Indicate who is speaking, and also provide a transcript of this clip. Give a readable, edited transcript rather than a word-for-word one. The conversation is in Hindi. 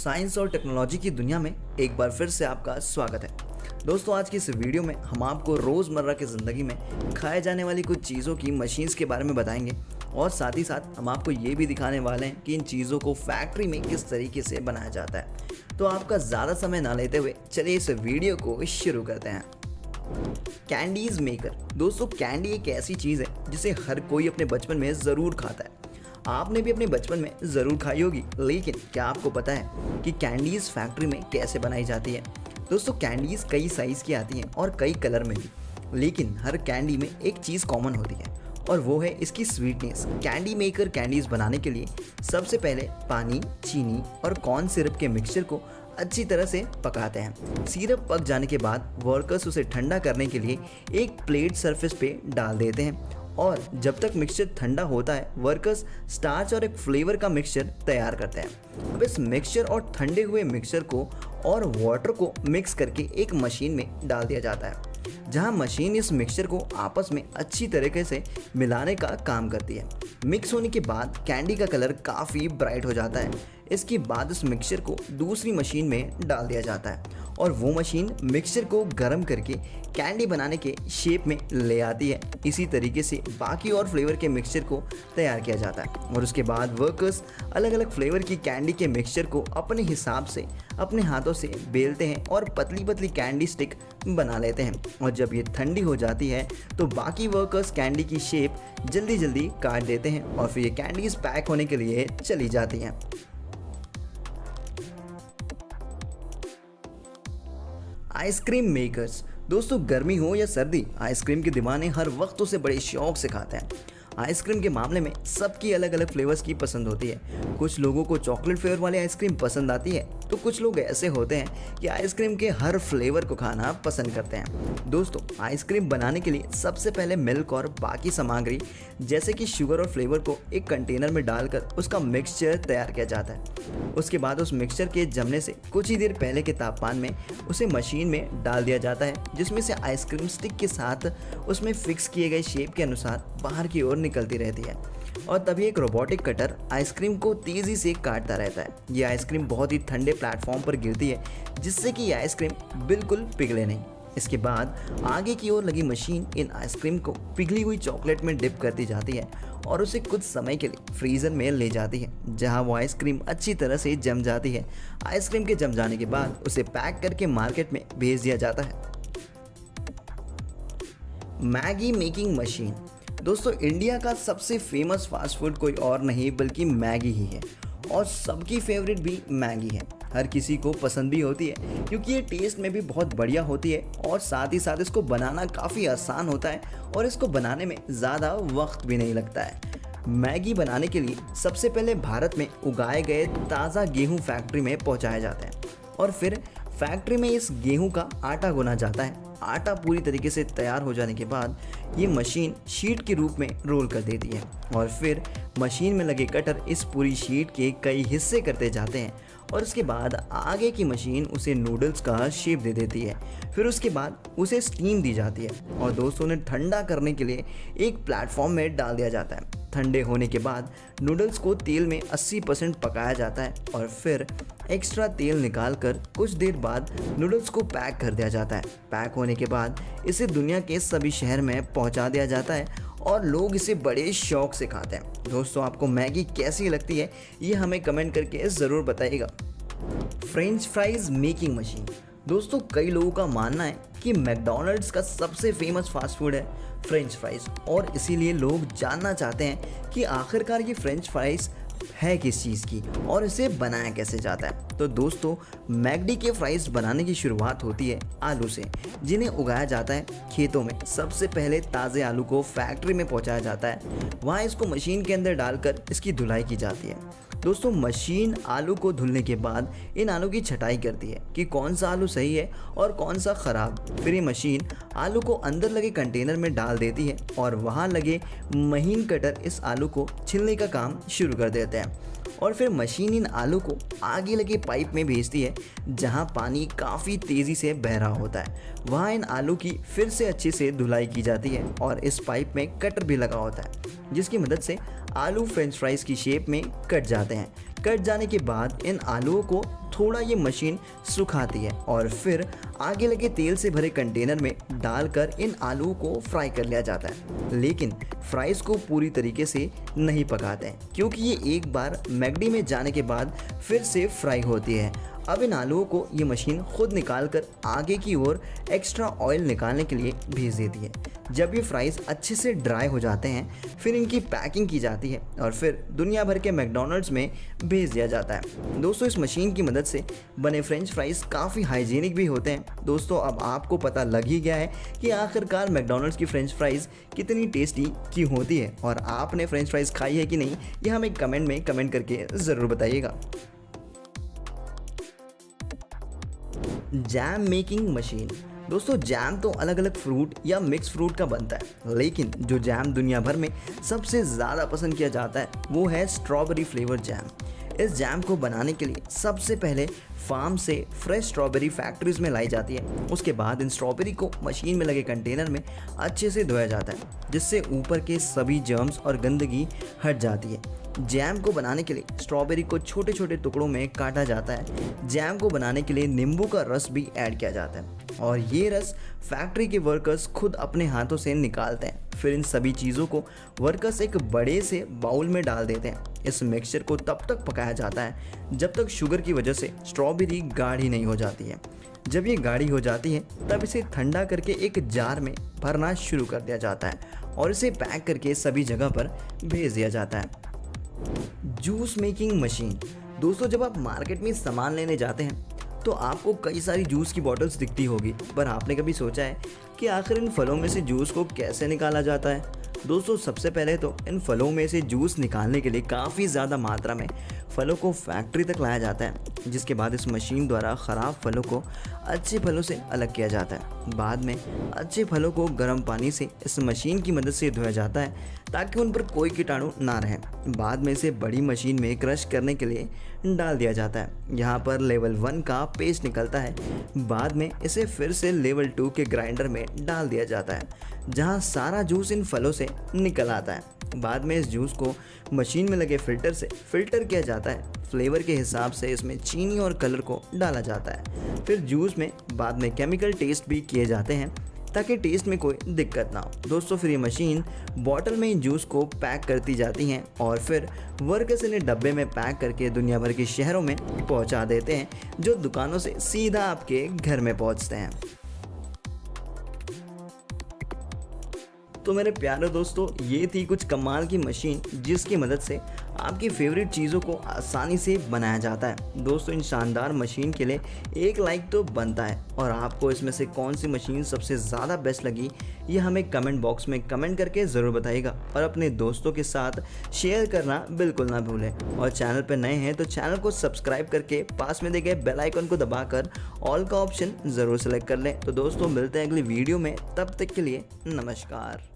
Speaker 1: साइंस और टेक्नोलॉजी की दुनिया में एक बार फिर से आपका स्वागत है। दोस्तों, आज की इस वीडियो में हम आपको रोज़मर्रा की ज़िंदगी में खाए जाने वाली कुछ चीज़ों की मशीन्स के बारे में बताएंगे और साथ ही साथ हम आपको ये भी दिखाने वाले हैं कि इन चीज़ों को फैक्ट्री में किस तरीके से बनाया जाता है। तो आपका ज़्यादा समय ना लेते हुए चलिए इस वीडियो को शुरू करते हैं। Candies maker. दोस्तों, कैंडी एक ऐसी चीज़ है जिसे हर कोई अपने बचपन में ज़रूर खाता है। आपने भी अपने बचपन में ज़रूर खाई होगी, लेकिन क्या आपको पता है कि कैंडीज़ फैक्ट्री में कैसे बनाई जाती है? दोस्तों, कैंडीज़ कई साइज़ की आती हैं और कई कलर में भी, लेकिन हर कैंडी में एक चीज़ कॉमन होती है और वो है इसकी स्वीटनेस। कैंडी मेकर कैंडीज़ बनाने के लिए सबसे पहले पानी, चीनी और कॉर्न सिरप के मिक्सचर को अच्छी तरह से पकाते हैं। सिरप पक जाने के बाद वर्कर्स उसे ठंडा करने के लिए एक प्लेट सरफेस पे डाल देते हैं और जब तक मिक्सचर ठंडा होता है वर्कर्स स्टार्च और एक फ्लेवर का मिक्सचर तैयार करते हैं। अब इस मिक्सचर और ठंडे हुए मिक्सचर को और वाटर को मिक्स करके एक मशीन में डाल दिया जाता है, जहां मशीन इस मिक्सचर को आपस में अच्छी तरीके से मिलाने का काम करती है। मिक्स होने के बाद कैंडी का कलर काफ़ी ब्राइट हो जाता है। इसके बाद इस मिक्सचर को दूसरी मशीन में डाल दिया जाता है और वो मशीन मिक्सचर को गर्म करके कैंडी बनाने के शेप में ले आती है। इसी तरीके से बाकी और फ्लेवर के मिक्सचर को तैयार किया जाता है और उसके बाद वर्कर्स अलग अलग फ्लेवर की कैंडी के मिक्सचर को अपने हिसाब से अपने हाथों से बेलते हैं और पतली पतली कैंडी स्टिक बना लेते हैं। और जब ये ठंडी हो जाती है तो बाकी वर्कर्स कैंडी की शेप जल्दी जल्दी काट देते हैं और फिर ये कैंडीज पैक होने के लिए चली जाती हैं। Ice cream makers. दोस्तों, गर्मी हो या सर्दी, आइसक्रीम के दीवाने हर वक्त उसे बड़े शौक से खाते हैं। आइसक्रीम के मामले में सबकी अलग अलग फ्लेवर्स की पसंद होती है। कुछ लोगों को चॉकलेट फ्लेवर वाली आइसक्रीम पसंद आती है तो कुछ लोग ऐसे होते हैं कि आइसक्रीम के हर फ्लेवर को खाना पसंद करते हैं। दोस्तों, आइसक्रीम बनाने के लिए सबसे पहले मिल्क और बाकी सामग्री जैसे कि शुगर और फ्लेवर को एक कंटेनर में डालकर उसका मिक्सचर तैयार किया जाता है। उसके बाद उस मिक्सचर के जमने से कुछ ही देर पहले के तापमान में उसे मशीन में डाल दिया जाता है, जिसमें से आइसक्रीम स्टिक के साथ उसमें फिक्स किए गए शेप के अनुसार बाहर की ओर निकलती रहती है और तभी एक रोबोटिक कटर आइसक्रीम को तेज़ी से काटता रहता है। ये आइसक्रीम बहुत ही ठंडे प्लेटफॉर्म पर गिरती है, जिससे कि ये आइसक्रीम बिल्कुल पिघले नहीं। इसके बाद आगे की ओर लगी मशीन इन आइसक्रीम को पिघली हुई चॉकलेट में डिप करती जाती है और उसे कुछ समय के लिए फ्रीज़र में ले जाती है, जहां वो आइसक्रीम अच्छी तरह से जम जाती है। आइसक्रीम के जम जाने के बाद उसे पैक करके मार्केट में भेज दिया जाता है। Maggi making machine. दोस्तों, इंडिया का सबसे फेमस फास्ट फूड कोई और नहीं बल्कि मैगी ही है और सबकी फेवरेट भी मैगी है। हर किसी को पसंद भी होती है क्योंकि ये टेस्ट में भी बहुत बढ़िया होती है और साथ ही साथ इसको बनाना काफ़ी आसान होता है और इसको बनाने में ज़्यादा वक्त भी नहीं लगता है। मैगी बनाने के लिए सबसे पहले भारत में उगाए गए ताज़ा गेहूँ फैक्ट्री में पहुँचाया जाता है और फिर फैक्ट्री में इस गेहूं का आटा गुना जाता है। आटा पूरी तरीके से तैयार हो जाने के बाद ये मशीन शीट के रूप में रोल कर देती है और फिर मशीन में लगे कटर इस पूरी शीट के कई हिस्से करते जाते हैं और उसके बाद आगे की मशीन उसे नूडल्स का शेप दे देती है। फिर उसके बाद उसे स्टीम दी जाती है और दोस्तों उन्हें ठंडा करने के लिए एक प्लेटफॉर्म में डाल दिया जाता है। ठंडे होने के बाद नूडल्स को तेल में 80% पकाया जाता है और फिर एक्स्ट्रा तेल निकालकर कुछ देर बाद नूडल्स को पैक कर दिया जाता है। पैक होने के बाद इसे दुनिया के सभी शहर में पहुंचा दिया जाता है और लोग इसे बड़े शौक से खाते हैं। दोस्तों, आपको मैगी कैसी लगती है ये हमें कमेंट करके ज़रूर बताइएगा। French fries making machine. दोस्तों, कई लोगों का मानना है कि मैकडॉनल्ड्स का सबसे फेमस फास्ट फूड है फ्रेंच फ्राइज और इसीलिए लोग जानना चाहते हैं कि आखिरकार ये फ्रेंच फ्राइज है किस चीज़ की और इसे बनाया कैसे जाता है। तो दोस्तों, मैकडी के फ्राइज बनाने की शुरुआत होती है आलू से, जिन्हें उगाया जाता है खेतों में। सबसे पहले ताज़े आलू को फैक्ट्री में पहुंचाया जाता है, वहाँ इसको मशीन के अंदर डालकर इसकी धुलाई की जाती है। दोस्तों, मशीन आलू को धुलने के बाद इन आलू की छटाई करती है कि कौन सा आलू सही है और कौन सा ख़राब। फिर ये मशीन आलू को अंदर लगे कंटेनर में डाल देती है और वहाँ लगे महीन कटर इस आलू को छीलने का काम शुरू कर देते हैं और फिर मशीन इन आलू को आगे लगे पाइप में भेजती है, जहां पानी काफ़ी तेज़ी से बह रहा होता है। वहां इन आलू की फिर से अच्छे से धुलाई की जाती है और इस पाइप में कटर भी लगा होता है, जिसकी मदद से आलू फ्रेंच फ्राइज़ की शेप में कट जाते हैं। कट जाने के बाद इन आलूओं को थोड़ा ये मशीन सुखाती है और फिर आगे लगे तेल से भरे कंटेनर में डालकर इन आलू को फ्राई कर लिया जाता है। लेकिन फ्राइज को पूरी तरीके से नहीं पकाते हैं क्योंकि ये एक बार मैगडी में जाने के बाद फिर से फ्राई होती है। अब इन आलूओं को ये मशीन खुद निकाल कर आगे की ओर एक्स्ट्रा ऑयल निकालने के लिए भेज देती है। जब ये फ्राइज़ अच्छे से ड्राई हो जाते हैं फिर इनकी पैकिंग की जाती है और फिर दुनिया भर के मैकडॉनल्ड्स में भेज दिया जाता है। दोस्तों इस मशीन की मदद से बने फ्रेंच फ्राइज़ काफ़ी हाइजीनिक भी होते हैं। दोस्तों अब आपको पता लग ही गया है कि आखिरकार मैकडॉनल्ड्स की फ्रेंच फ्राइज़ कितनी टेस्टी क्यों होती है और आपने फ्रेंच फ्राइज़ खाई है कि नहीं ये हमें कमेंट में कमेंट करके ज़रूर बताइएगा। Jam making machine. दोस्तों जैम तो अलग अलग फ्रूट या मिक्स फ्रूट का बनता है, लेकिन जो जैम दुनिया भर में सबसे ज़्यादा पसंद किया जाता है वो है स्ट्रॉबेरी फ्लेवर जैम। इस जैम को बनाने के लिए सबसे पहले फार्म से फ्रेश स्ट्रॉबेरी फैक्ट्रीज में लाई जाती है। उसके बाद इन स्ट्रॉबेरी को मशीन में लगे कंटेनर में अच्छे से धोया जाता है जिससे ऊपर के सभी जर्म्स और गंदगी हट जाती है। जैम को बनाने के लिए स्ट्रॉबेरी को छोटे छोटे टुकड़ों में काटा जाता है। जैम को बनाने के लिए नींबू का रस भी ऐड किया जाता है और ये रस फैक्ट्री के वर्कर्स खुद अपने हाथों से निकालते हैं। फिर इन सभी चीज़ों को वर्कर्स एक बड़े से बाउल में डाल देते हैं। इस मिक्सचर को तब तक पकाया जाता है जब तक शुगर की वजह से स्ट्रॉबेरी गाढ़ी नहीं हो जाती है। जब ये गाढ़ी हो जाती है तब इसे ठंडा करके एक जार में भरना शुरू कर दिया जाता है और इसे पैक करके सभी जगह पर भेज दिया जाता है। Juice making machine. दोस्तों जब आप मार्केट में सामान लेने जाते हैं तो आपको कई सारी जूस की बॉटल्स दिखती होगी, पर आपने कभी सोचा है कि आखिर इन फलों में से जूस को कैसे निकाला जाता है? दोस्तों सबसे पहले तो इन फलों में से जूस निकालने के लिए काफ़ी ज़्यादा मात्रा में फलों को फैक्ट्री तक लाया जाता है, जिसके बाद इस मशीन द्वारा ख़राब फलों को अच्छे फलों से अलग किया जाता है। बाद में अच्छे फलों को गर्म पानी से इस मशीन की मदद से धोया जाता है ताकि उन पर कोई कीटाणु ना रहे। बाद में इसे बड़ी मशीन में क्रश करने के लिए डाल दिया जाता है। यहाँ पर लेवल 1 का पेस्ट निकलता है। बाद में इसे फिर से लेवल 2 के ग्राइंडर में डाल दिया जाता है जहाँ सारा जूस इन फलों से निकल आता है। बाद में इस जूस को मशीन में लगे फिल्टर से फिल्टर किया जाता है। फ्लेवर के हिसाब से इसमें चीनी और कलर को डाला जाता है। फिर जूस में बाद में केमिकल टेस्ट भी किए जाते हैं ताकि टेस्ट में कोई दिक्कत ना हो। दोस्तों फिर ये मशीन बॉटल में इन जूस को पैक करती जाती हैं और फिर वर्कर्स इन्हें डब्बे में पैक करके दुनिया भर के शहरों में पहुंचा देते हैं जो दुकानों से सीधा आपके घर में पहुंचते हैं। तो मेरे प्यारे दोस्तों ये थी कुछ कमाल की मशीन जिसकी मदद से आपकी फेवरेट चीज़ों को आसानी से बनाया जाता है। दोस्तों इन शानदार मशीन के लिए एक लाइक तो बनता है और आपको इसमें से कौन सी मशीन सबसे ज़्यादा बेस्ट लगी ये हमें कमेंट बॉक्स में कमेंट करके ज़रूर बताइएगा और अपने दोस्तों के साथ शेयर करना बिल्कुल ना भूलें। और चैनल पर नए हैं तो चैनल को सब्सक्राइब करके पास में दिए गए बेल आइकन को दबाकर ऑल का ऑप्शन ज़रूर सेलेक्ट कर लें। तो दोस्तों मिलते हैं अगली वीडियो में, तब तक के लिए नमस्कार।